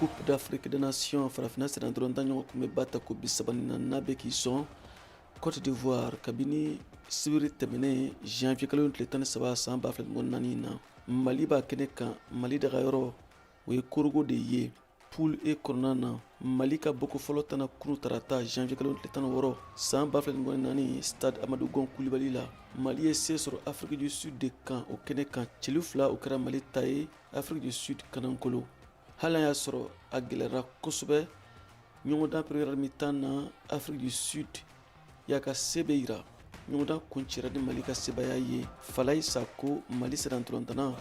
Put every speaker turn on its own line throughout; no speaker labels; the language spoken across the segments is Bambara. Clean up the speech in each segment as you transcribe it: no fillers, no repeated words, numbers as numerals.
Coupe d'Afrique des Nations farafina sera dɔrɔn ta ɲɔgɔn kun bɛ ba ta ko 34 bɛ k'i sɔn Côte d'Ivoire kabini sibiri tɛmɛnen janvier kalo tile 13 san 2024 na Mali b'a kɛnɛ kan Mali daga yɔrɔ o ye Korogo de ye poule E kɔnɔna na Mali ka boko fɔlɔ tana kunu tarata janvier kalo tile 16 san 2024 stade Amadou Gon Coulibaly la Mali ye se sɔrɔ Afrique du Sud de kan o kɛnɛ kan cili fila o kɛra Mali ta ye Afrique du Sud kanankolo hali y'a sɔrɔ a gɛlɛra kosɛbɛ ɲɔgɔndan première mi-temps na Afrique du Sud y'a ka se bɛ yira ɲɔgɔndan kuncɛra ni Mali ka sebaya ye Falaye Sako Mali sera ntolantana.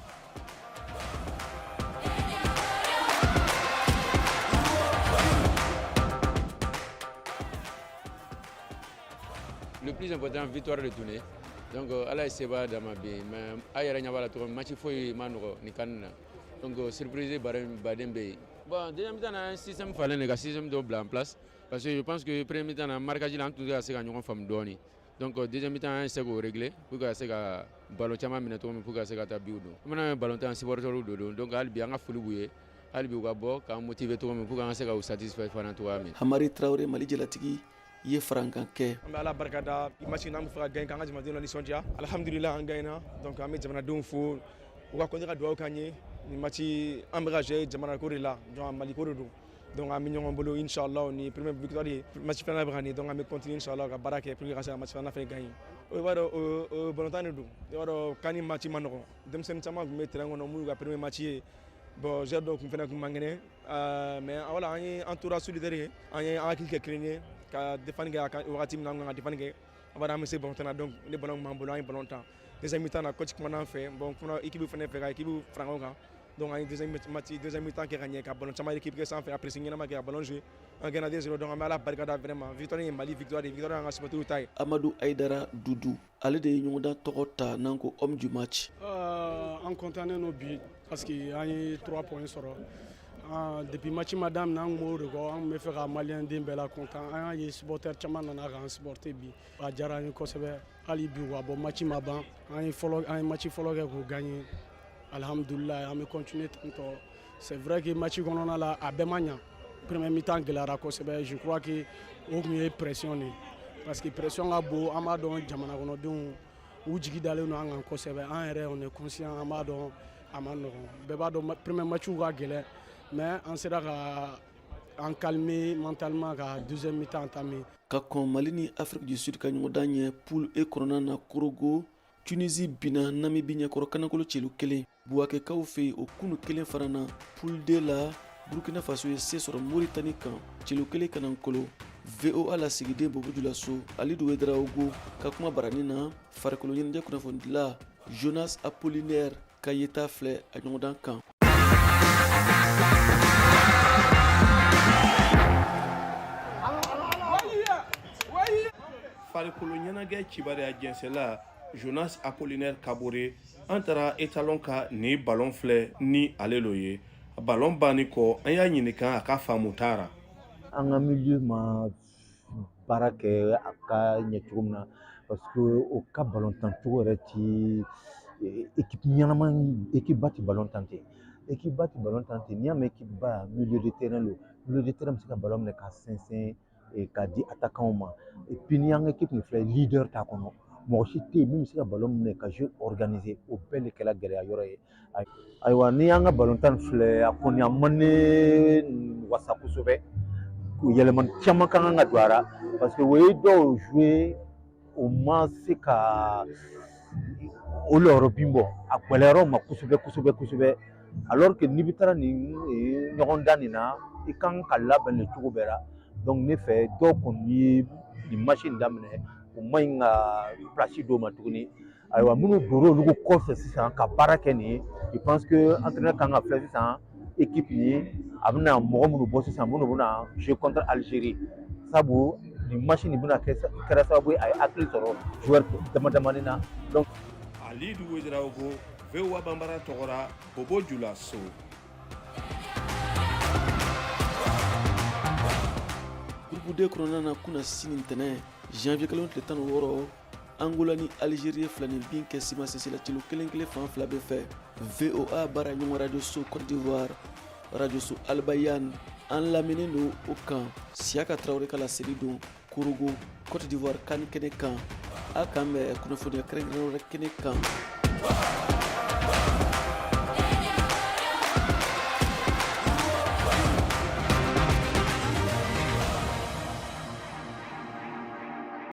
Le plus important, victoire de tournée. Donc, Allah est séba dans ma vie. Mais ailleurs, il y a un match foy manoro ni kanna. Donc, surprise Badembe. Bon, deuxième temps, un système fallait un système double en place. Parce que je pense que le premier temps, marquage là, tout cas, c'est qu'on femme doni. Donc, deuxième temps, un c'est réglé. Pour que c'est que ballon chama minato pour que c'est que tabiou. Maintenant, un ballon temps supporter ou dodo. Donc, al bien a foulu boué. Al bi gabo, quand motivé tout pour que c'est que satisfait pendant tout ami.
Hamari Traoré Mali jelatigi ye farankan kɛ.
An bɛ ala barikada match n'an bɛ fɛ ka gagner k'an ka jamanadenw nisɔndiya alhamdulilah an gagner donc an bɛ jamanadenw fo u ka continuer ka dugawu k'an ye ni match an bɛ ka jouer jamana ko de la donc Mali ko de don donc an bɛ ɲɔgɔn bolo inshallah ni première victoire ye match filanan bɛ ka nin donc an bɛ continuer inshallah ka baara kɛ pour que ka se ka match filanan fɛnɛ gagner o b'a dɔn o balontan de don i b'a dɔn kan ni match ma nɔgɔn denmisɛnnin caman tun bɛ terrain kɔnɔ minnu ka premier match ye bon joueur dɔw fɛnɛ kun man kɛnɛ mais voilà an ye an tora solidaire ye an ye an hakili kɛ kelen ye ka défendre kɛ wagati min na an kan ka défendre kɛ an b'a dɔn an bɛ se ballon na donc ne ballon b'an bolo an ye ballon tan deuxième mi-temps na coach kumana an fɛ bon fana équipe fɛnɛ fɛ ka équipe fara ɲɔgɔn kan donc an ye deuxième mi-temps kɛ ka ɲɛ ka ballon caman équipe kɛ sanfɛ a pressing ɲɛnama kɛ ka ballon jouer an gagné 2-0 donc an bɛ ala barikada vraiment victoire ye Mali victoire y'an ka supporteriw ta ye. Amadou
Aïdara Doudou ale de ye ɲɔgɔndan tɔgɔ ta n'an ko homme du match.
An content no bi parce que an ye 3 points sɔrɔ. Depuis match madame n'an m'o de kɔ an bɛ fɛ ka maliyɛn den bɛɛ la content an y'a ye supporter caman nana k'an supporter bi a diyara an ye kosɛbɛ hali bi wa bon match ma ban an ye match fɔlɔ kɛ k'o gagner alhamdulilah an bɛ continuer tantɔ c'est vrai que match kɔnɔna la a bɛɛ ma ɲa premier mi-temps gɛlɛyara kosɛbɛ je crois que o tun ye pression de parce que pression ka bon an b'a dɔn jamana kɔnɔdenw u jigi dalen don an kan kosɛbɛ an yɛrɛ on est conscient an b'a dɔn a ma nɔgɔn bɛɛ b'a dɔn premier matchw ka gɛlɛn mais an sera ka an calmer mentalement ka deuxième mi-temps entamer.
Ka kɔn Mali ni Afrique du Sud ka ɲɔgɔndan ɲɛ poule E kɔnɔna na Korogo Tunisie bina Namibie ɲɛkɔrɔ kanakolo celu kelen Bouakekaw fɛ yen o kunu kelen fara na poule D la Burkina Faso ye se sɔrɔ Mauritanie kan celu kelen kanankolo VOA lasigiden Bobo Dioulasso Alidu Wedera Ogo ka kuma barani na farikolo ɲɛnajɛ kunnafonidila Jonas Apollinaire Kayeta filɛ a ɲɔgɔndan kan.
Farikolo ɲɛnajɛ cibariya jɛnsɛla Jonas Apollinaire Kabore an taara étalon ka ni ballon filɛ ni ale lo ye ballon banni kɔ an y'a ɲininka a ka faamu taara.
An ka milieu ma baara kɛ a ka ɲɛ cogo min na parce que o ka ballon tan cogo yɛrɛ ti équipe ɲɛnama équipe ba ti ballon tan ten équipe ba ti ballon tan ten n'i y'a mɛn équipe ba milieu de terrain lo milieu de terrain bɛ se ka ballon minɛ ka sɛnsɛn k'a di attaquant ma et puis ni an ka équipe nin filɛ leader t'a kɔnɔ mɔgɔ si tɛ yen min bɛ se ka ballon minɛ ka jeu organiser o bɛɛ de kɛra gɛlɛya yɔrɔ ye ayiwa ni an ka ballon tan filɛ a kɔni a man ne wasa kosɛbɛ yɛlɛma caman ka kan ka don a la parce que o ye dɔw jouer o ma se ka o lɔrɔbin bɔ a gɛlɛyara o ma kosɛbɛ alors que n'i bɛ taara nin ɲɔgɔndan nin na i kan ka labɛn nin cogo bɛɛ la donc ne fɛ dɔw kɔni ye nin match in daminɛ o ma ɲi ka place dɔw ma tuguni ayiwa minnu donna olu kɔfɛ sisan ka baara kɛ nin ye je pense que entraîneur kan ka filɛ sisan équipe ye a bɛna mɔgɔ minnu bɔ sisan minnu bɛna jouer contre Algérie sabu nin match nin bɛna kɛra sababu ye a ye hakili sɔrɔ joueur damadamani na donc
Alidu Wedera Ogo VOA Bambara tɔgɔra Bobo Dioulasso.
Groupe D kɔnɔna na kunna sini ntɛnɛn janvier kalo tile 16 Angola ni Algérie fila ni bin kɛ sima sesi la celu kelen fan fila bɛ fɛ VOA baara ɲɔgɔn radio so Côte d'Ivoire Radio Albayan an lamini don o kan Siyaka Traoré ka laseli don Korogo Côte d'Ivoire CAN kɛnɛ kan a kan bɛ kunnafoniya kɛrɛnkɛrɛnnen wɛrɛ kɛnɛ kan